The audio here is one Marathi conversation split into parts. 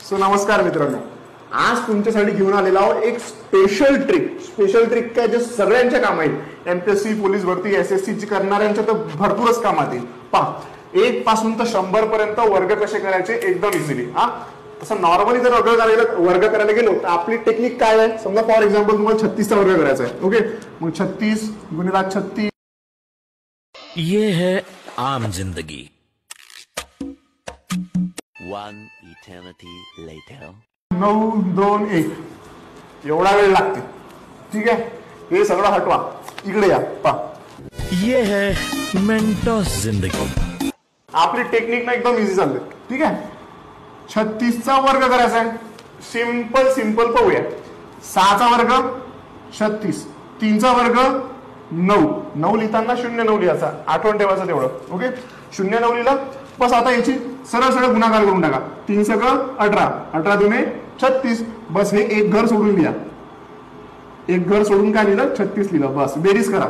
सो नमस्कार मित्रांनो, आज तुमच्यासाठी घेऊन आलेला आहोत एक स्पेशल ट्रिक काय जे सगळ्यांच्या काम आहे। एमपीएससी पोलीस भरती एसएससी ची करणाऱ्यांच्या तर भरपूरच कामात येईल। पहा, 1 पासून तर 100 पर्यंत वर्ग कसे करायचे एकदम इझिली। तसं नॉर्मली जर वर्ग करायला गेलो तर आपली टेक्निक काय आहे, समजा फॉर एक्झाम्पल तुम्हाला 36 चा वर्ग करायचा आहे। ओके, मग 36 गुणिले 36 ये है आम जिंदगी। One eternity later. 9, 2, 1 एवढा वेळ लागते। ठीक आहे, हे सगळं हटवा, इकडे या। पहा, ये है मेंटोस जिंदगी। आपली टेक्निक ना एकदम इझी चालते। ठीक आहे, 36 चा वर्ग करायचा आहे। सिंपल पाहूया। 6 चा वर्ग 36, 3 चा वर्ग 9 लिहिताना 0 लिहायचा, आठवण ठेवायचं तेवढं। ओके, 0 लिहिलं बस। आता याची सरळ गुणाकार करून टाका। 3 सगळं 18, 18 दुने 36, बस। हे एक घर सोडून लिहा, एक घर सोडून काय लिहिलं, 36 लिहिलं, बस। बेरीज करा,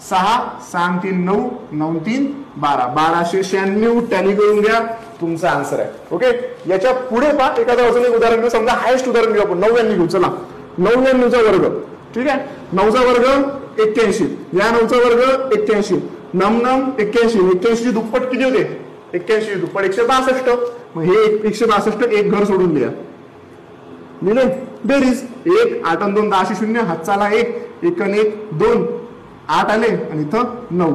6 6 3 9 9 3 12 1296 टॅली करून घ्या, तुमचा आन्सर आहे। ओके, याच्या पुढे पहा, एखाद्या अजून एक उदाहरण घेऊ। समजा हायेस्ट उदाहरण घेऊ आपण, 99 घेऊ। चला, 99 चा वर्ग। ठीक आहे, 9 चा वर्ग 81, या 9 चा वर्ग 81, 81 ची दुप्पट किती होते, 81 दुप्पट 162। मग हे 162 एक घर सोडून लिहा, लिहिले। बेरीज 1 8 आणि 2 10 0, हातचा आला 1 1 आणि 1 2, 8 आले आणि इथं 9,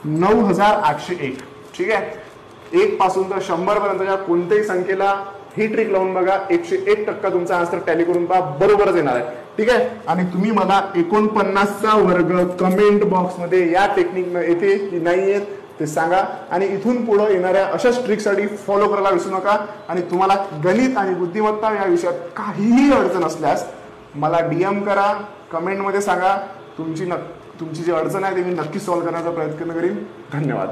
9801। ठीक आहे, 1 पासून तर 100 पर्यंतच्या कोणत्याही संख्येला ही ट्रिक लावून बघा, 101% तुमचा आन्सर टॅली करून पहा, बरोबरच येणार आहे। ठीक आहे, आणि तुम्ही मला 49 चा वर्ग कमेंट बॉक्स मध्ये या टेक्निक येते की नाही येत ते सांगा। आणि इथून पुढे येणाऱ्या अशाच ट्रिकसाठी फॉलो करायला विसरू नका। आणि तुम्हाला गणित आणि बुद्धिमत्ता या विषयात काहीही अडचण असल्यास मला DM करा, कमेंट मध्ये सांगा। तुमची जी अडचण आहे ती मी नक्की सॉल्व्ह करण्याचा प्रयत्न करीन। धन्यवाद।